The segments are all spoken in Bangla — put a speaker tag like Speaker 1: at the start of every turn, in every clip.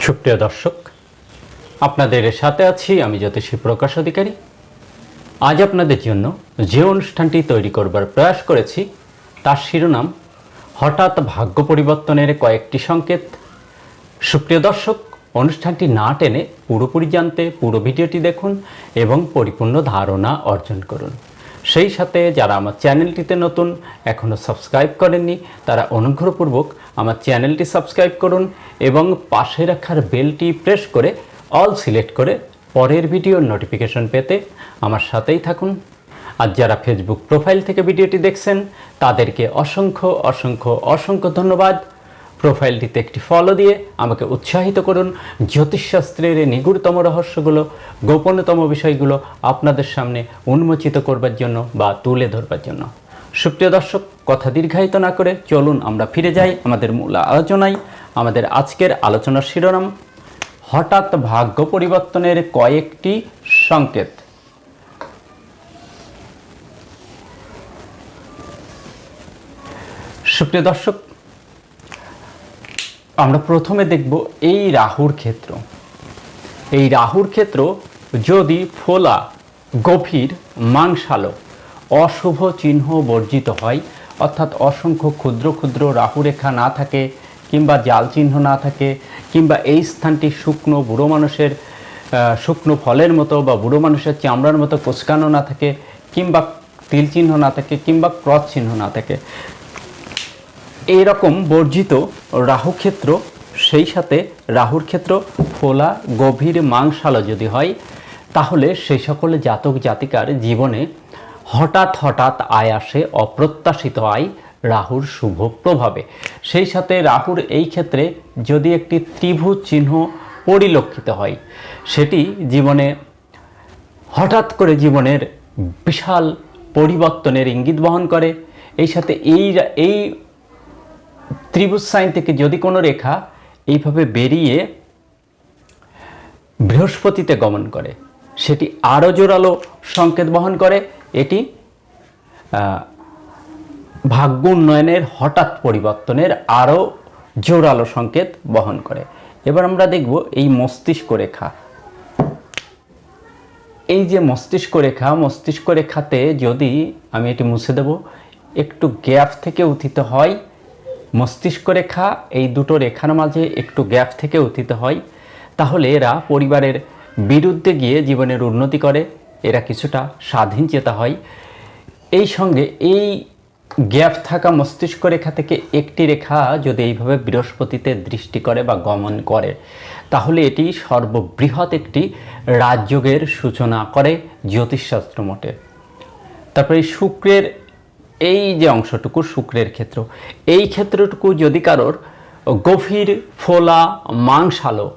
Speaker 1: সুপ্রিয় দর্শক, আপনাদের সাথে আছি আমি জ্যোতিষী প্রকাশ অধিকারী। আজ আপনাদের জন্য যে অনুষ্ঠানটি তৈরি করবার প্রয়াস করেছি তার শিরোনাম হঠাৎ ভাগ্য পরিবর্তনের কয়েকটি সংকেত। সুপ্রিয় দর্শক, অনুষ্ঠানটি না টেনে পুরোপুরি জানতে পুরো ভিডিওটি দেখুন এবং পরিপূর্ণ ধারণা অর্জন করুন। সেই সাথে যারা আমার চ্যানেলটিতে নতুন, এখনও সাবস্ক্রাইব করেননি, তারা অনুগ্রহপূর্বক আমার চ্যানেলটি সাবস্ক্রাইব করুন এবং পাশে রাখার বেলটি প্রেস করে অল সিলেক্ট করে পরের ভিডিওর নোটিফিকেশন পেতে আমার সাথেই থাকুন। আর যারা ফেসবুক প্রোফাইল থেকে ভিডিওটি দেখছেন তাদেরকে অসংখ্য অসংখ্য অসংখ্য ধন্যবাদ। প্রোফাইলটিতে একটি ফলো দিয়ে আমাকে উৎসাহিত করুন জ্যোতিষশাস্ত্রের নিগূঢ়তম রহস্যগুলো, গোপনতম বিষয়গুলো আপনাদের সামনে উন্মোচিত করবার জন্য বা তুলে ধরবার জন্য। সুপ্রিয় দর্শক, কথা দীর্ঘায়িত না করে চলুন আমরা ফিরে যাই আমাদের মূল আলোচনায়। আমাদের আজকের আলোচনার শিরোনাম হঠাৎ ভাগ্য পরিবর্তনের কয়েকটি সংকেত। সুপ্রিয় দর্শক, আমরা প্রথমে দেখব এই রাহুর ক্ষেত্র। এই রাহুর ক্ষেত্র যদি ফোলা, গভীর, মাংসালো, অশুভ চিহ্ন বর্জিত হয়, অর্থাৎ অসংখ্য ক্ষুদ্র ক্ষুদ্র রাহুরেখা না থাকে, কিংবা জাল চিহ্ন না থাকে, কিংবা এই স্থানটি শুকনো বুড়ো মানুষের শুকনো ফলের মতো বা বুড়ো মানুষের চামড়ার মতো কোঁচকানো না থাকে, কিংবা তিল চিহ্ন না থাকে, কিংবা ক্রস চিহ্ন না থাকে, এইরকম বর্জিত রাহুক্ষেত্র, সেই সাথে রাহুর ক্ষেত্র ফোলা, গভীর, মাংসালো যদি হয়, তাহলে সেই সকল জাতক জাতিকার জীবনে হঠাৎ হঠাৎ আয় আসে, অপ্রত্যাশিত আয় রাহুর শুভ প্রভাবে। সেই সাথে রাহুর এই ক্ষেত্রে যদি একটি ত্রিভুজ চিহ্ন পরিলক্ষিত হয়, সেটি জীবনে হঠাৎ করে জীবনের বিশাল পরিবর্তনের ইঙ্গিত বহন করে। এই সাথে এই ত্রিভুজ সাইন থেকে যদি কোনো রেখা এইভাবে বেরিয়ে বৃহস্পতিতে গমন করে, সেটি আরও জোরালো সংকেত বহন করে। এটি ভাগ্য উন্নয়নের হঠাৎ পরিবর্তনের আরও জোরালো সংকেত বহন করে। এবার আমরা দেখব এই মস্তিষ্ক রেখা। এই যে মস্তিষ্ক রেখা, মস্তিষ্ক রেখাতে যদি আমি এটি মুছে দেব, একটু গ্যাপ থেকে উত্থিত হয় মস্তিষ্ক রেখা, এই দুটো রেখার মাঝে একটু গ্যাপ থেকে উত্থিত হয়, তাহলে এরা পরিবারের বিরুদ্ধে গিয়ে জীবনের উন্নতি করে, এরা কিছুটা স্বাধীনচেতা হয়। এই সঙ্গে এই গ্যাপ থাকা মস্তিষ্ক রেখা থেকে একটি রেখা যদি এইভাবে বৃহস্পতিতে দৃষ্টি করে বা গমন করে, তাহলে এটি সর্ববৃহৎ একটি রাজযোগের সূচনা করে জ্যোতিষশাস্ত্র মতে। তারপরে শুক্রের এই যে অংশটুকু, শুক্রের ক্ষেত্র, এই ক্ষেত্রটুকু যদি কারোর গভীর, ফোলা, মাংসালো,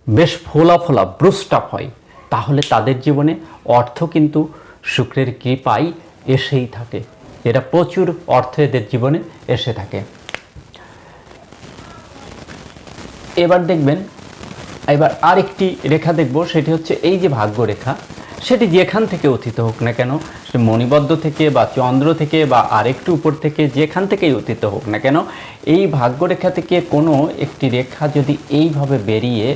Speaker 1: বেশ ফোলা ফোলা ব্রুস্টাপ হয়, তাহলে তাদের জীবনে অর্থ কিন্তু শুক্রের কৃপায় এসেই থাকে। এরা প্রচুর অর্থ এদের জীবনে এসে থাকে। এবার দেখবেন, এবার আরেকটি রেখা দেখব, সেটি হচ্ছে এই যে ভাগ্য রেখা, সেটি যেখান থেকে উত্থিত হোক না কেন, সে মণিবদ্ধ থেকে বা চন্দ্র থেকে বা আরেকটু উপর থেকে, যেখান থেকেই উত্থিত হোক না কেন, এই ভাগ্যরেখা থেকে কোনো একটি রেখা যদি এইভাবে বেরিয়ে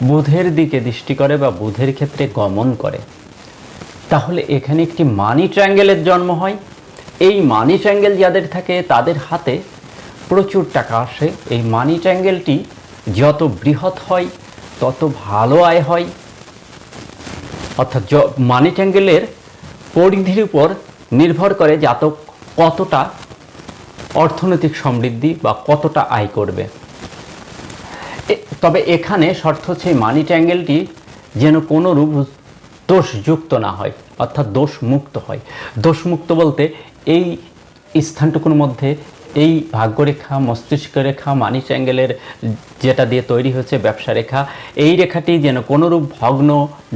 Speaker 1: বুধের দিকে দৃষ্টি করে বা বুধের ক্ষেত্রে গমন করে, তাহলে এখানে একটি মানি ট্রায়াঙ্গেলের জন্ম হয়। এই মানি ট্রায়াঙ্গেল যাদের থাকে তাদের হাতে প্রচুর টাকা আসে। এই মানি ট্রায়াঙ্গেলটি যত বৃহৎ হয় তত ভালো আয় হয়। অর্থাৎ মানি ট্রায়াঙ্গেলের পরিধির উপর নির্ভর করে জাতক কতটা অর্থনৈতিক সমৃদ্ধি বা কতটা আয় করবে। তবে এখানে শর্ত হচ্ছে মানি ট্রায়াঙ্গেলটি যেন কোনো রূপ দোষযুক্ত না হয়, অর্থাৎ দোষমুক্ত হয়। দোষমুক্ত বলতে এই স্থানটুকুর মধ্যে এই ভাগ্যরেখা, মস্তিষ্ক রেখা, মানি ট্রায়াঙ্গেলের যেটা দিয়ে তৈরি হয়েছে ব্যবসা রেখা, এই রেখাটি যেন কোনোরূপ ভগ্ন,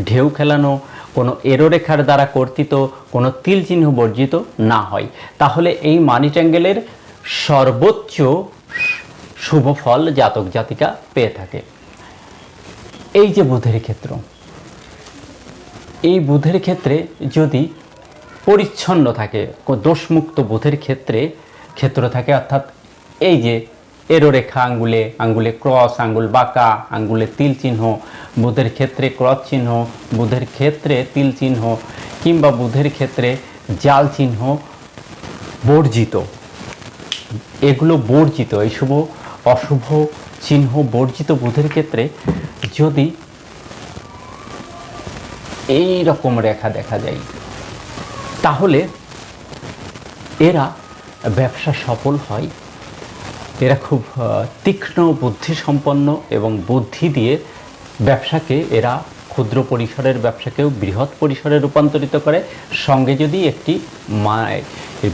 Speaker 1: ঢেউ খেলানো, কোনো এরো রেখার দ্বারা কর্তৃত, কোনো তিল চিহ্ন বর্জিত না হয়, তাহলে এই মানি ট্রায়াঙ্গেলের সর্বোচ্চ শুভ ফল জাতক জাতিকা পেয়ে থাকে। এই যে বুধের ক্ষেত্র, এই বুধের ক্ষেত্রে যদি পরিচ্ছন্ন থাকে, দোষমুক্ত বুধের ক্ষেত্র থাকে, অর্থাৎ এই যে এরো রেখা আঙ্গুলে, আঙ্গুলে ক্রস, আঙ্গুল বাঁকা, আঙ্গুলে তিল চিহ্ন, বুধের ক্ষেত্রে ক্রস চিহ্ন, বুধের ক্ষেত্রে তিল চিহ্ন, কিংবা বুধের ক্ষেত্রে জাল চিহ্ন বর্জিত, এগুলো বর্জিত, এই শুভ অশুভ চিহ্ন বর্জিত বুধের ক্ষেত্রে যদি এই রকম রেখা দেখা যায়, তাহলে এরা ব্যবসা সফল হয়। এরা খুব তীক্ষ্ণ বুদ্ধি সম্পন্ন এবং বুদ্ধি দিয়ে ব্যবসাকে, এরা ক্ষুদ্র পরিসরের ব্যবসাকেও বৃহৎ পরিসরে রূপান্তরিত করে। সঙ্গে যদি একটি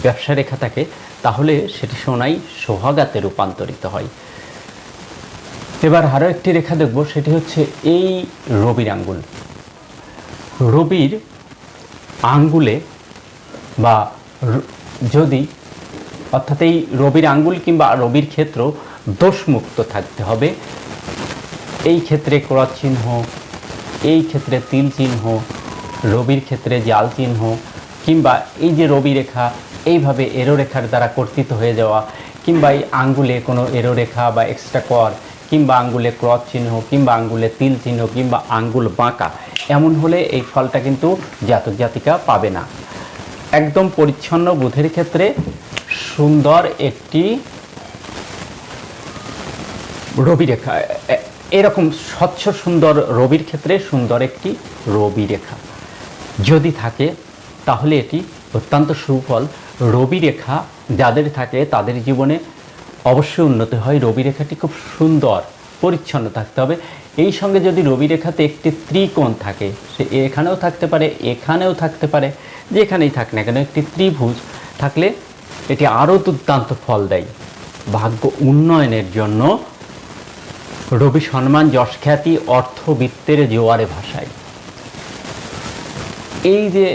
Speaker 1: ব্যবসা রেখা থাকে তাহলে সেটি সোনাই সোহাগাতে রূপান্তরিত হয়। এবার আরও একটি রেখা দেখব, সেটি হচ্ছে এই রবির আঙ্গুল। রবির আঙ্গুলে বা যদি অর্থাৎ এই রবির আঙ্গুল কিংবা রবির ক্ষেত্র দোষমুক্ত থাকতে হবে। এই ক্ষেত্রে ক্রস চিহ্ন, এই ক্ষেত্রে তিল চিহ্ন, রবির ক্ষেত্রে জাল চিহ্ন, কিংবা এই যে রবি রেখা এইভাবে এরো রেখার দ্বারা কর্তিত হয়ে যাওয়া, কিংবা এই আঙ্গুলে কোনো এরো রেখা বা এক্সট্রা কর, কিংবা আঙ্গুলে ক্রস চিহ্ন, কিংবা আঙ্গুলে তিল চিহ্ন, কিংবা আঙ্গুল বাঁকা, এমন হলে এই ফলটা কিন্তু জাতক জাতিকা পাবে না। একদম পরিচ্ছন্ন বুধের ক্ষেত্রে সুন্দর একটি রবি রেখা, এরকম স্বচ্ছ সুন্দর রবির ক্ষেত্রে সুন্দর একটি রবি রেখা যদি থাকে তাহলে এটি অত্যন্ত সুফল। রবি রেখা যাদের থাকে তাদের জীবনে অবশ্যই উন্নতি হয়। রবি রেখাটি খুব সুন্দর পরিচ্ছন্ন থাকতে হবে। এই সঙ্গে যদি রবি রেখাতে একটি ত্রিকোণ থাকে, সে এখানেও থাকতে পারে, এখানেও থাকতে পারে, যেখানেই থাক না কেন একটি ত্রিভুজ থাকলে এটি আরও দুর্দান্ত ফল দেয়। ভাগ্য উন্নয়নের জন্য রবি সম্মান, যশ খ্যাতি, অর্থবিত্তের জোয়ারে ভাসায়। এই যে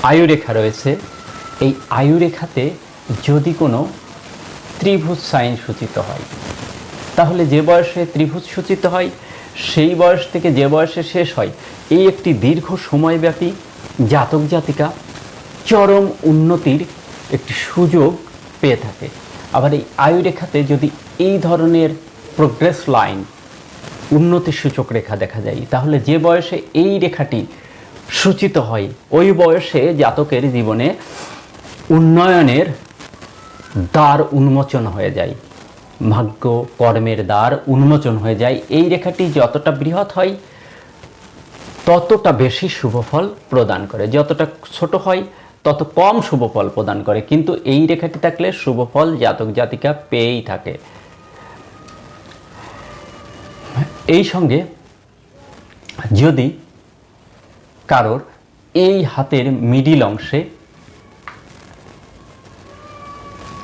Speaker 1: আয়ুরেখা রয়েছে, এই আয়ুরেখাতে যদি কোনো ত্রিভুজ সাইন সূচিত হয়, তাহলে যে বয়সে ত্রিভুজ সূচিত হয় সেই বয়স থেকে যে বয়সে শেষ হয় এই একটি দীর্ঘ সময়ব্যাপী জাতক জাতিকা চরম উন্নতির একটি সুযোগ পেয়ে থাকে। আবার এই আয়ুরেখাতে যদি এই ধরনের প্রোগ্রেস লাইন, উন্নতির সূচক রেখা দেখা যায়, তাহলে যে বয়সে এই রেখাটি সূচিত হয় ওই বয়সে জাতকের জীবনে উন্নয়নের দ্বার উন্মোচন হয়ে যায়, ভাগ্য কর্মের দ্বার উন্মোচন হয়ে যায়। এই রেখাটি যতটা বৃহৎ হয় ততটা বেশি শুভফল প্রদান করে, যতটা ছোট হয় তত কম শুভফল প্রদান করে, কিন্তু এই রেখাটি থাকলে শুভফল জাতক জাতিকা পেয়েই থাকে। এই সঙ্গে যদি কারোর এই হাতের মিডিল অংশে,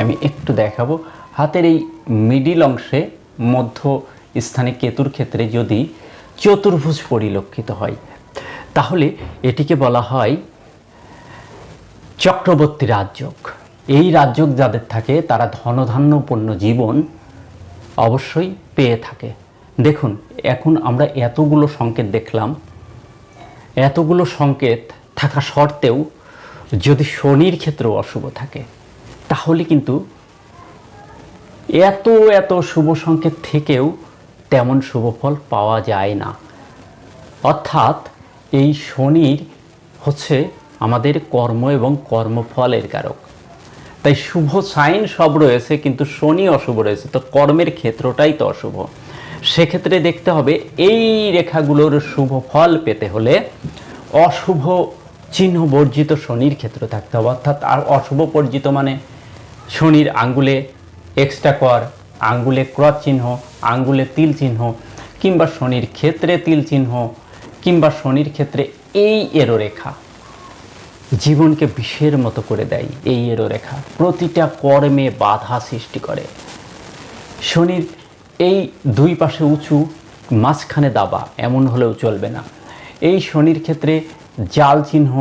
Speaker 1: আমি একটু দেখাবো, হাতের এই মিডিল অংশে মধ্য স্থানে কেতুর ক্ষেত্রে যদি চতুর্ভুজ পরিলক্ষিত হয় তাহলে এটিকে বলা হয় চক্রবর্তী রাজযোগ। এই রাজযোগ যাদের থাকে তারা ধনধান্যপূর্ণ জীবন অবশ্যই পেয়ে থাকে। দেখুন, এখন আমরা এতগুলো সংকেত দেখলাম, এতগুলো সংকেত থাকা সত্ত্বেও যদি শনির ক্ষেত্রেও অশুভ থাকে তাহলে কিন্তু এত এত শুভ সংকেত থেকেও তেমন শুভ ফল পাওয়া যায় না। অর্থাৎ এই শনির হচ্ছে আমাদের কর্ম এবং কর্মফলের কারক। তাই শুভ সাইন সব রয়েছে কিন্তু শনি অশুভ রয়েছে, তো কর্মের ক্ষেত্রটাই তো অশুভ। সেক্ষেত্রে দেখতে হবে এই রেখাগুলোর শুভ ফল পেতে হলে অশুভ চিহ্ন বর্জিত শনির ক্ষেত্র থাকতে হবে। অর্থাৎ আর অশুভ বর্জিত মানে শনির আঙ্গুলে এক্সট্রা কর, আঙ্গুলে ক্রস চিহ্ন, আঙ্গুলে তিল চিহ্ন, কিংবা শনির ক্ষেত্রে তিল চিহ্ন, কিংবা শনির ক্ষেত্রে এই এরো রেখা জীবনকে বিষের মতো করে দেয়। এই এরো রেখা প্রতিটা কর্মে বাধা সৃষ্টি করে। শনির এই দুই পাশে উঁচু, মাঝখানে দাবা, এমন হলেও চলবে না। এই শনির ক্ষেত্রে জাল চিহ্ন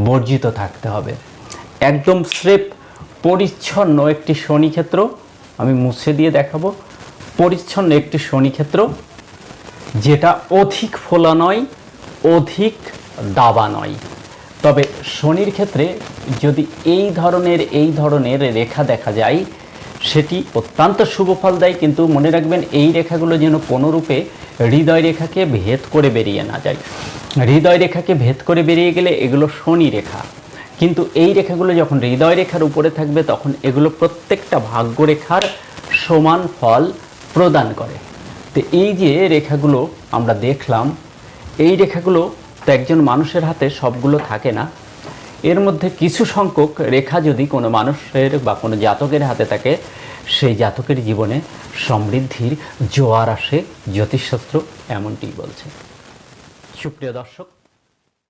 Speaker 1: বর্জিত থাকতে হবে। একদম স্রেফ পরিচ্ছন্ন একটি শনি ক্ষেত্র, আমি মুছে দিয়ে দেখাবো, পরিচ্ছন্ন একটি শনি ক্ষেত্র যেটা অধিক ফোলা নয়, অধিক দাবা নয়, তবে শনির ক্ষেত্রে যদি এই ধরনের রেখা দেখা যায় সেটি অত্যন্ত শুভ ফল দেয়, কিন্তু মনে রাখবেন এই রেখাগুলো যেন কোনোরূপে হৃদয় রেখাকে ভেদ করে বেরিয়ে না যায়। হৃদয় রেখাকে ভেদ করে বেরিয়ে গেলে এগুলো শনি রেখা, কিন্তু এই রেখাগুলো যখন হৃদয় রেখার উপরে থাকবে তখন এগুলো প্রত্যেকটা ভাগ্যরেখার সমান ফল প্রদান করে। তো এই যে রেখাগুলো আমরা দেখলাম, এই রেখাগুলো তো একজন মানুষের হাতে সবগুলো থাকে না, এর মধ্যে কিছু সংখ্যক রেখা যদি কোনো মানুষের বা কোনো জাতকের হাতে থাকে, সেই জাতকের জীবনে সমৃদ্ধির জোয়ার আসে, জ্যোতিষশাস্ত্র এমনটি বলছে। সুপ্রিয় দর্শক,